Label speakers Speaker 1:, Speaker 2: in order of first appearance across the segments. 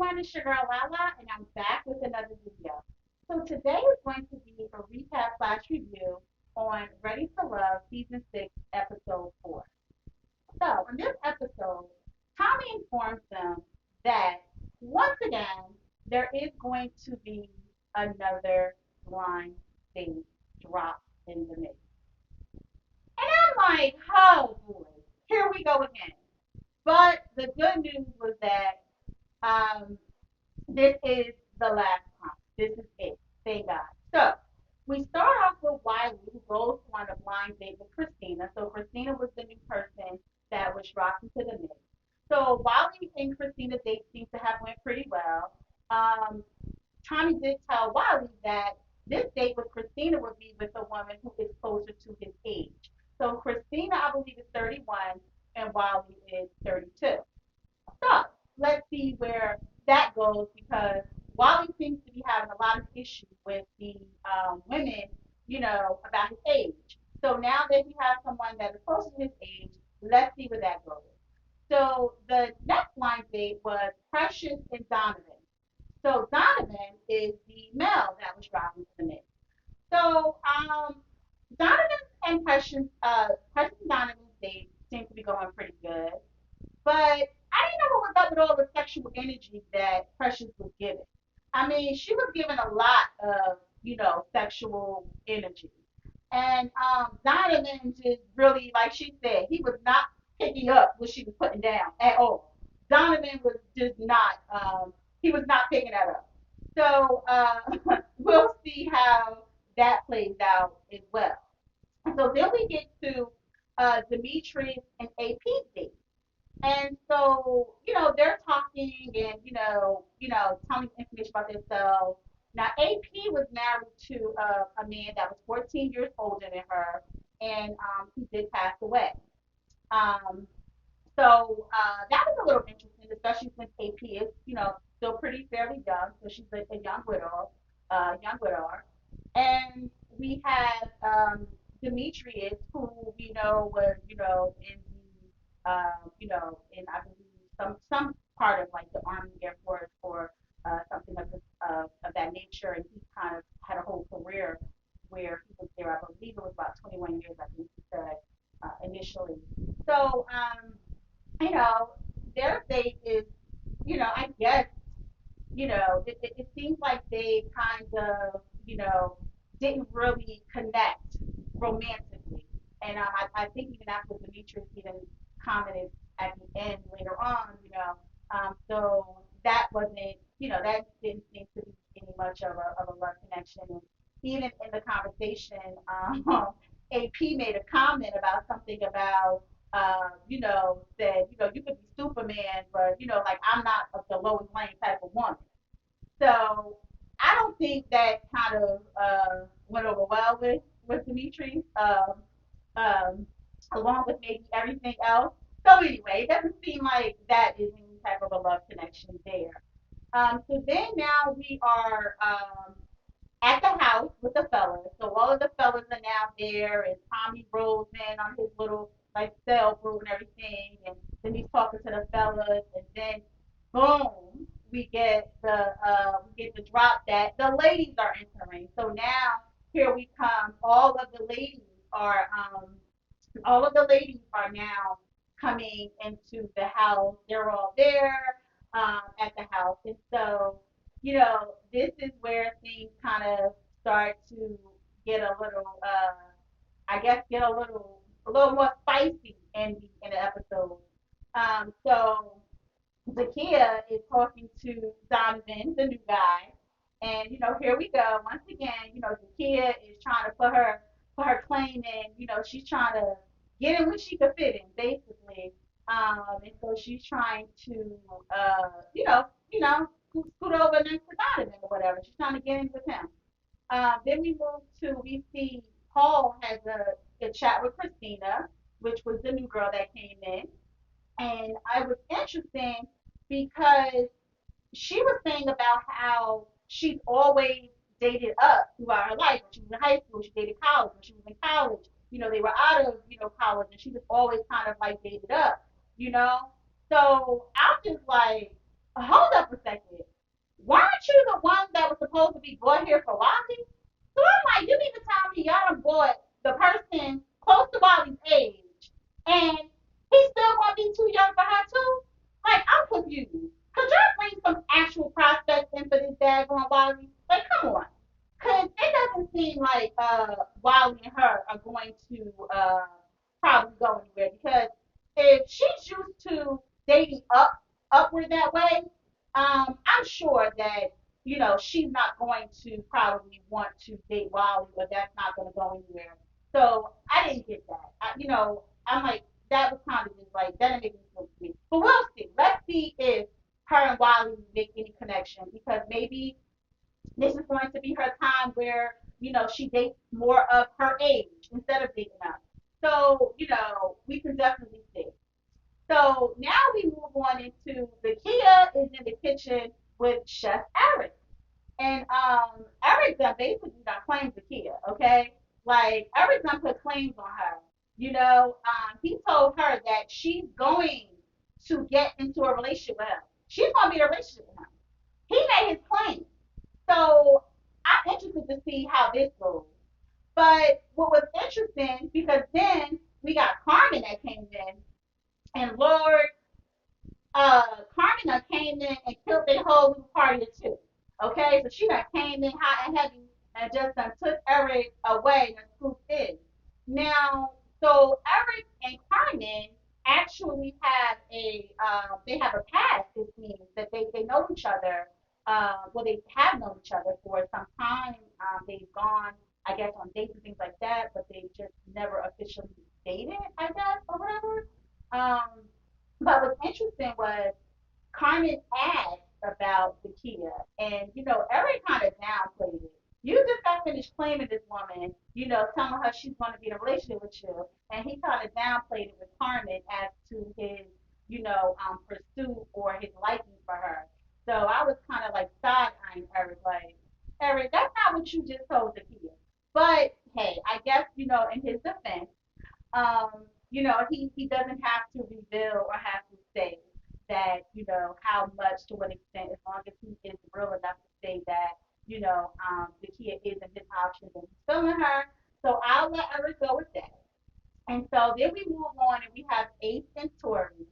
Speaker 1: everyone, it's your girl Lala, and I'm back with another video. So today is going to be a recap slash review on Ready to Love Season 6, Episode 4. So in this episode, Tommy informs them that once again, there is going to be another blind date drop in the mix. And I'm like, oh boy, here we go again. But the good news was that um, this is the last time. This is it. Thank God. So we start off with Wiley, who goes on a blind date with Christina. So Christina was the new person that was dropped into the mix. So Wiley and Christina's date seems to have went pretty well. Um, Tommy did tell Wiley that this date with Christina would be with a woman who is closer to his age. So Christina, I believe, is 31 and Wiley is 32. So let's see where that goes because Wally seems to be having a lot of issues with the women, about his age. So now that he has someone that is close to his age, let's see where that goes. So the next line date was Precious and Donovan. So Donovan is the male that was dropped into the mix. So Donovan and Precious and Donovan's date seems to be going pretty good. But I didn't know what was up with all the sexual energy that Precious was giving. I mean, she was giving a lot of, sexual energy. And Donovan just really, like she said, he was not picking up what she was putting down at all. Donovan was just not, he was not picking that up. So we'll see how that plays out as well. So then we get to Demetrius and AP's date. And so, they're talking and, telling information about themselves. Now, AP was married to a man that was 14 years older than her, and he did pass away. Um, so that was a little interesting, especially since AP is, still pretty fairly young. So she's a young widower. And we had Demetrius, who we know was, in the, in I believe some part of like the Army, Air Force, or something of that nature, and he kind of had a whole career where he was there. I believe it was about 21 years. I think he said initially. So you know, their faith is, I guess, it seems like they kind of, didn't really connect romantically. And I think even after Demetrius even commented at the end later on, so that wasn't, that didn't seem to be any much of a love connection. And even in the conversation, AP made a comment about something about said, you could be Superman, but like I'm not of the Lois Lane type of woman. So I don't think that kind of went over well with Dimitri, along with maybe everything else. So anyway, it doesn't seem like that is any type of a love connection there. So then now we are at the house with the fellas. So all of the fellas are now there, and Tommy rolls in on his little like sailboat and everything, and then he's talking to the fellas, and then boom, we get the drop that the ladies are entering. So now here we come. Are all of the ladies are now coming into the house. They're all there at the house, and so this is where things kind of start to get a little, I guess, get a little more spicy in the episode. So Zakia is talking to Donovan, the new guy, and here we go once again. Zakia is trying to put her claim in. She's trying to get in when she could fit in, basically. And so she's trying to, scoot over next to Donovan or whatever. She's trying to get in with him. Then we see Paul has a chat with Christina, which was the new girl that came in, and I was interesting because she was saying about how she's always dated up throughout her life. When she was in high school, she dated college. When she was in college, they were out of, college, and she was always kind of like dated up, you know. So I'm just like, hold up a second. Weren't you the one that was supposed to be brought here for Wally? So I'm like, you mean to tell me y'all done brought the person close to Wally's age and he's still gonna be too young for her too? Like, I'm confused. Could y'all bring some actual prospects in for this daggone Wally? Like, come on. Cause it doesn't seem like Wally and her are going to probably go anywhere because if she's used to dating upward that way, I'm sure that she's not going to probably want to date Wally, or that's not going to go anywhere. So I didn't get that. I'm like that was kind of just like that didn't make any sense to me. But we'll see. Let's see if her and Wally make any connection because maybe this is going to be her time where she dates more of her age instead of dating up. So we can definitely see. So now we move on into the Kia is in the kitchen with Chef Eric. And Eric done basically done claims the Kia, okay? Like Eric done put claims on her. He told her that she's going to get into a relationship with him. She's gonna be in a relationship with him. He made his claim. So I'm interested to see how this goes. But what was interesting, because then we got Carmen that came in, and Lord, Carmen done came in and killed their whole little party too. Okay, so she done came in hot and heavy and just done took Eric away and scooped in. Now, so Eric and Carmen actually have they have a past. It seems that they know each other. Well, they have known each other for some time. They've gone, I guess, on dates and things like that, but they just never officially dated, I guess, or whatever. Um, but what's interesting was Carmen asked about the Kia, and Eric kind of downplayed it. You just got finished claiming this woman, telling her she's going to be in a relationship with you, and he kind of downplayed it with Carmen as to his, pursuit or his liking for her. So I was kind of like side eyeing Eric, like, Eric, that's not what you just told the Kia. But hey, I guess in his defense, he doesn't have to reveal or have to say that, how much to what extent, as long as he is real enough to say that, the kid isn't his option and he's feeling her. So I'll let Eric go with that. And so then we move on and we have Ace and Tori.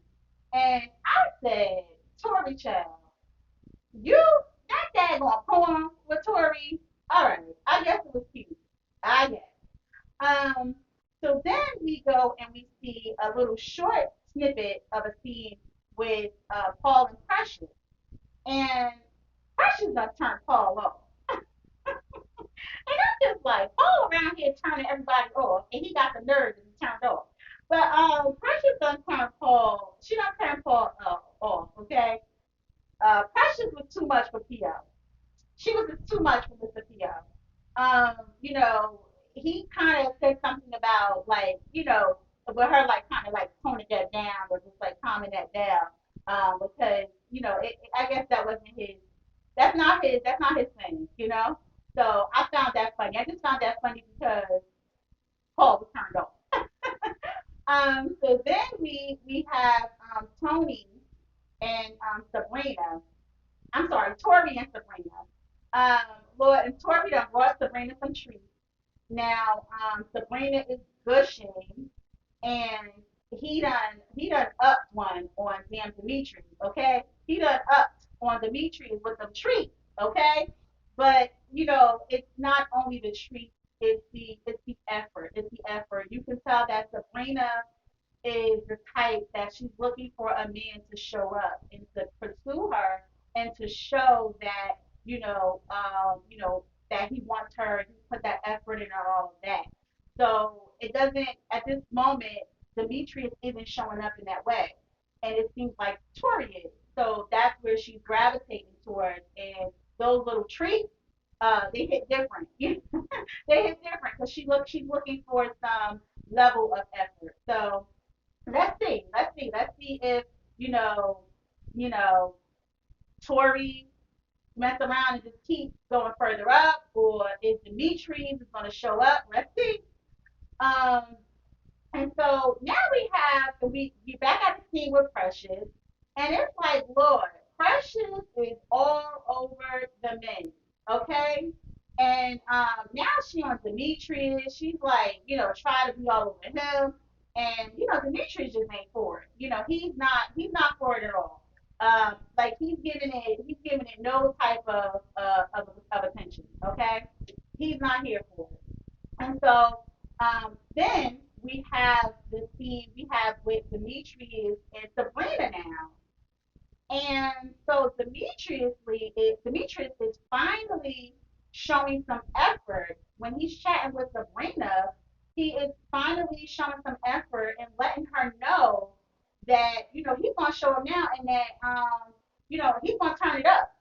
Speaker 1: And I said, Tori Child, you that daggone poem with Tori. All right, I guess it was cute. I guess. Um, so then we go and we see a little short snippet of a scene with Paul and Precious. And Precious done turned Paul off. And I'm just like, Paul around here turning everybody off, and he got the nerve to be turned off. But Precious done turned Paul, she done turned Paul off, okay? Precious was too much for P.O. She was just too much for Mr. P.O. He kind of said something about like, with her like kind of like toning that down or just like calming that down. Because I guess that wasn't his. That's not his thing. So I found that funny. I just found that funny because Paul was turned off. So then we have Tony and Sabrina. I'm sorry, Tori and Sabrina. Lord, and Tori done brought Sabrina some treats. Now, Sabrina is gushing, and he done upped one on damn Demetrius, okay? He done upped on Demetrius with some treats, okay? But it's not only the treats, it's the effort. It's the effort. You can tell that Sabrina is the type that she's looking for a man to show up and to pursue her and to show that that he wants her, he put that effort in her, all of that. So it doesn't at this moment. Demetrius isn't showing up in that way, and it seems like Tori is. So that's where she's gravitating towards, and those little treats, they hit different. They hit different because she's looking for some level of effort. So let's see if you know, you know, Tori mess around and just keep going further up, or if Demetrius is going to show up. Let's see. Um, and so now we back at the scene with Precious, and it's like, Lord. Precious is all over the menu, okay? And now she on Demetrius. She's like, try to be all over him. And Demetrius just ain't for it. He's not for it at all. Like he's giving it no type of attention. Okay, he's not here for it. And so then we have the scene we have with Demetrius and Sabrina now. And so Demetrius is finally showing some effort when he's chatting with Sabrina. He is finally showing some effort and letting her know that he's gonna show up now and that he's gonna turn it up.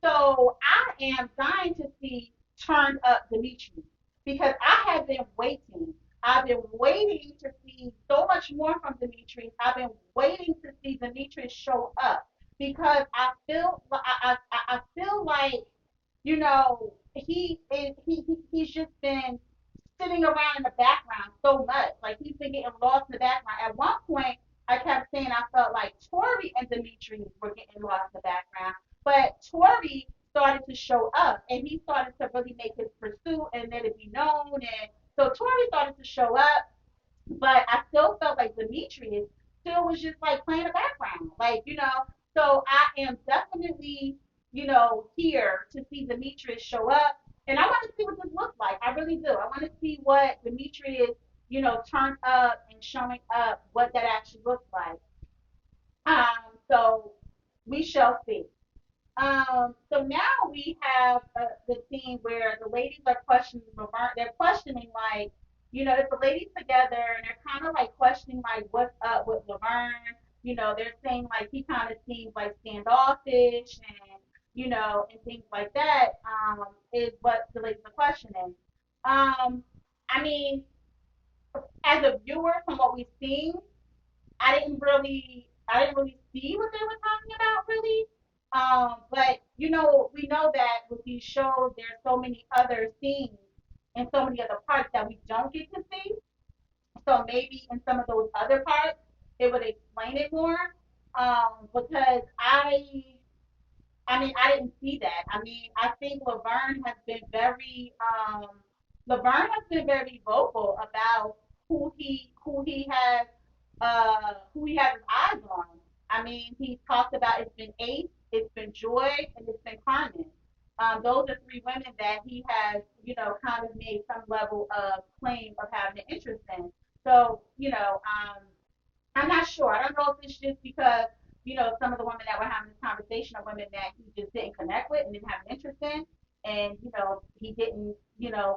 Speaker 1: So I am dying to see Turn Up Dimitri because I have been waiting. I've been waiting to see so much more from Dimitri. I've been waiting to see Dimitri show up because I feel like he's just been sitting around in the background so much. Like he's been getting lost in the background. At one point, I kept saying I felt like Tori and Dimitri were getting lost in the background, but Tori started to show up and he started to really make his pursuit and let it be known. And so Tori started to show up, but I still felt like Demetrius still was just like playing the background, So I am definitely, here to see Demetrius show up, and I want to see what this looks like. I really do. I want to see what Demetrius, turned up and showing up, what that actually looks like. So we shall see. So now we have the scene where the ladies are questioning Laverne. They're questioning like, if the ladies together and they're kind of like questioning like what's up with Laverne. They're saying like he kind of seems like standoffish and and things like that. Is what the ladies are questioning. I mean, as a viewer from what we've seen, I didn't really see what they were talking about really. But we know that with these shows, there's so many other scenes and so many other parts that we don't get to see. So maybe in some of those other parts, it would explain it more. Because I didn't see that. I mean, I think Laverne has been very vocal about who he has his eyes on. I mean, he talked about it's been Ace, it's been Joy, and it's been Carmen. Those are three women that he has, kind of made some level of claim of having an interest in. So, I'm not sure. I don't know if it's just because, some of the women that were having this conversation are women that he just didn't connect with and didn't have an interest in. And, he didn't,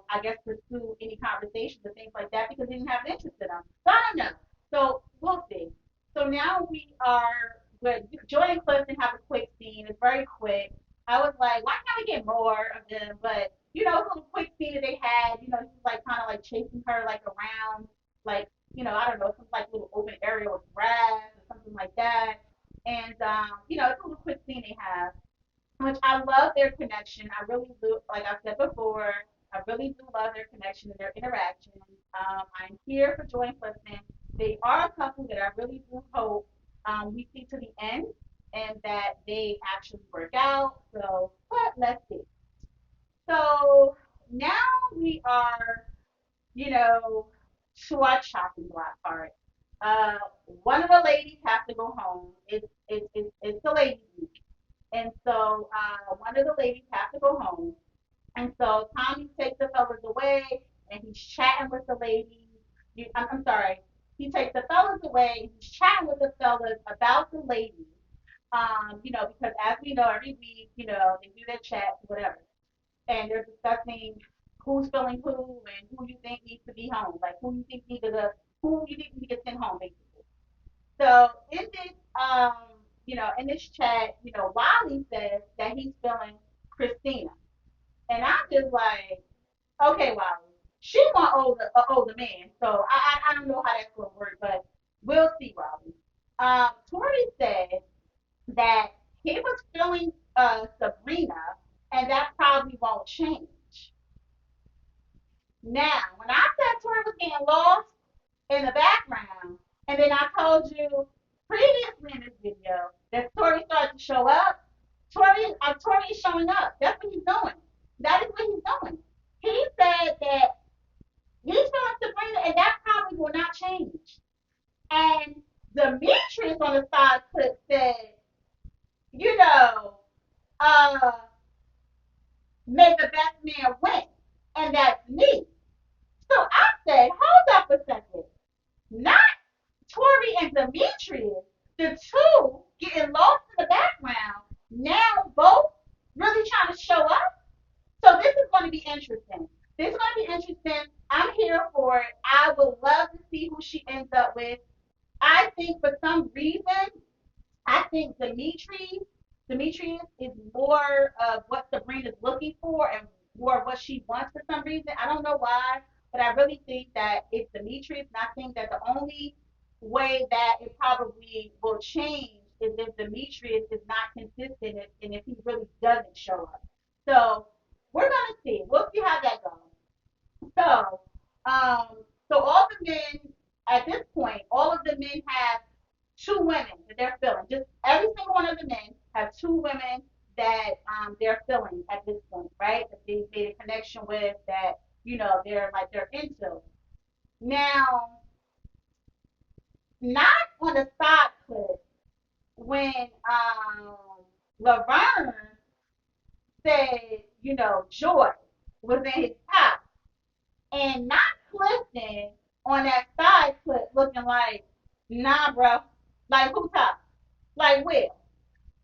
Speaker 1: I guess pursue any conversations or things like that because he didn't have an interest in them. So I don't know. So we'll see. So now we are with Joy and Clifton have a quick scene. It's very quick. I was like, why can't we get more of them? But, it's a little quick scene that they had. He was like kind of like chasing her like around like I don't know, some like little open area with grass or something like that. And it's a little quick scene they have, which I love their connection. I really do. Like I said before, I really do love their connection and their interaction. I'm here for Joy and Clifton. They are a couple that I really do hope we see to the end and that they actually work out. So, but let's see. So now we are you know, to our chopping block part. One of the ladies have to go home. It's the ladies' week, and so one of the ladies have to go home. And so Tommy takes the fellas away, and he's chatting with the ladies. I'm sorry. He takes the fellas away, and he's chatting with the fellas about the ladies. Because as we know, every week, they do their chat, whatever, and they're discussing who's feeling who and who you think needs to be home, like who you think needs to get sent home, basically. So in this chat, Wiley says that he's feeling Christina, and I'm just like, okay, Wiley, she want older man, so I don't know how that's gonna work, but we'll see, Wiley. Tori said that he was feeling Sabrina, and that probably won't change. Now, when I said Tori was getting lost in the background, and then I told you previously in this video that Tori started to show up. Tori is showing up. That's what he's doing. That is what he's doing. He said that he's going to bring it, and that probably will not change. And Demetrius on the side clip said, you know, uh, may the best man win. And that's me. So I said, hold up a second. Not Tori and Demetrius, the two getting lost in the background, now both really trying to show up. So this is going to be interesting. This is going to be interesting. I'm here for it. I would love to see who she ends up with. I think for some reason I think Demetrius is more of what Sabrina's looking for and more of what she wants for some reason. I don't know why, but I really think that it's Demetrius. And I think that the only way that it probably will change is if Demetrius is not consistent and if he really doesn't show up. So we're gonna see. We'll see how that goes. So, um, so all the men at this point, all of the men have two women that they're feeling. Just every single one of the men have two women that they're feeling at this point, right? That they made a connection with, that they're into. Now, not on the side clip when Laverne said, Joy was in his house, and not Clifton on that side clip looking like, nah, bro, like who top, like Will.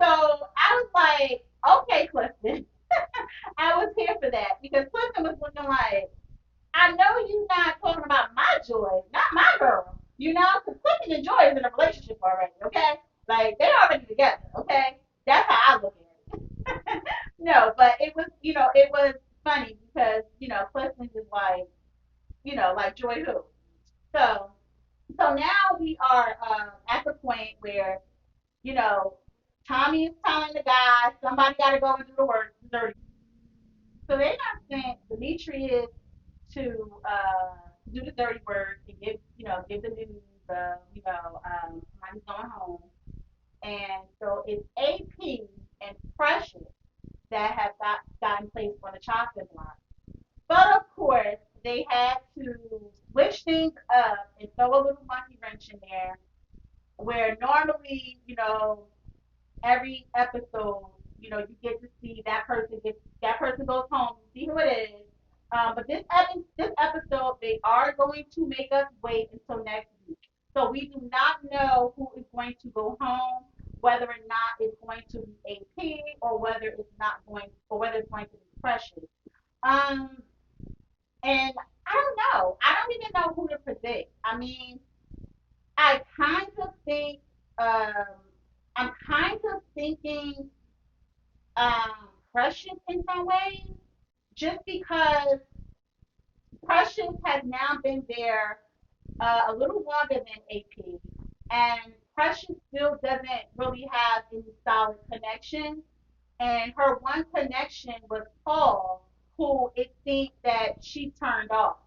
Speaker 1: So I was like, okay, Clifton. I was here for that because Clifton was looking like, I know you're not talking about my Joy, not my girl. Because Clifton and Joy is in a relationship already, okay? Like, they're already together, okay? That's how I look at it. No, but it was funny because, Clifton is like, like Joy who. So, so now we are at the point where you know, Tommy is telling the guy somebody got to go and do the work. So they got sent Demetrius to do the dirty work and give the news somebody's going home. And so it's AP and Precious that have gotten placed on the chopping block. But of course, they had to switch things up and throw a little monkey wrench in there where normally, every episode, you get to see that person goes home, you see who it is. But this episode, they are going to make us wait until next week. So we do not know who is going to go home, whether or not it's going to be AP or whether it's going to be Precious. Um, and I don't know. I don't even know who to predict. I mean, I kind of think um, I'm kind of thinking Precious in some ways, just because Precious has now been there a little longer than AP, and Precious still doesn't really have any solid connection. And her one connection was Paul, who it seems that she turned off.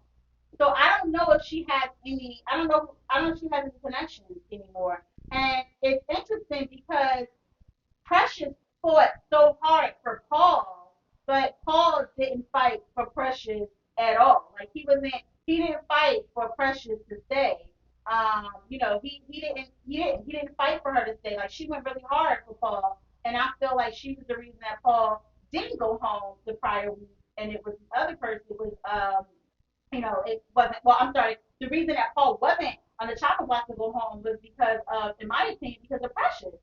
Speaker 1: So I don't know if she has any. I don't know. I don't know if she has any connections anymore. And it's interesting because Precious fought so hard for Paul, but Paul didn't fight for Precious at all. Like he didn't fight for Precious to stay. He didn't fight for her to stay. Like she went really hard for Paul, and I feel like she was the reason that Paul didn't go home the prior week, and it was the other person. It was it wasn't. Well, I'm sorry. The reason that Paul wasn't on the chopping block to go home was because of, in my opinion, because of Precious.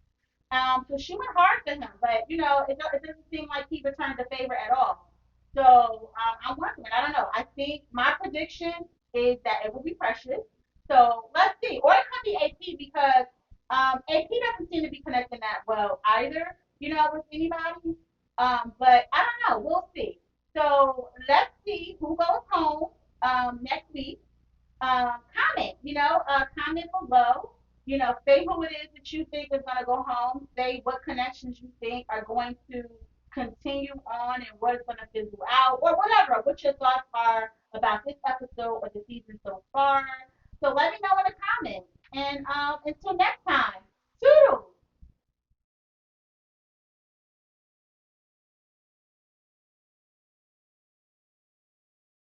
Speaker 1: So she went hard for him, but it doesn't seem like he returned the favor at all. So I'm wondering. I don't know. I think my prediction is that it will be Precious. So let's see, or it could be AP because AP doesn't seem to be connecting that well either. With anybody. But I don't know. We'll see. So let's see who goes home next week. Comment below. Say who it is that you think is going to go home. Say what connections you think are going to continue on and what is going to fizzle out or whatever. What your thoughts are about this episode or the season so far. So let me know in the comments. And until next time.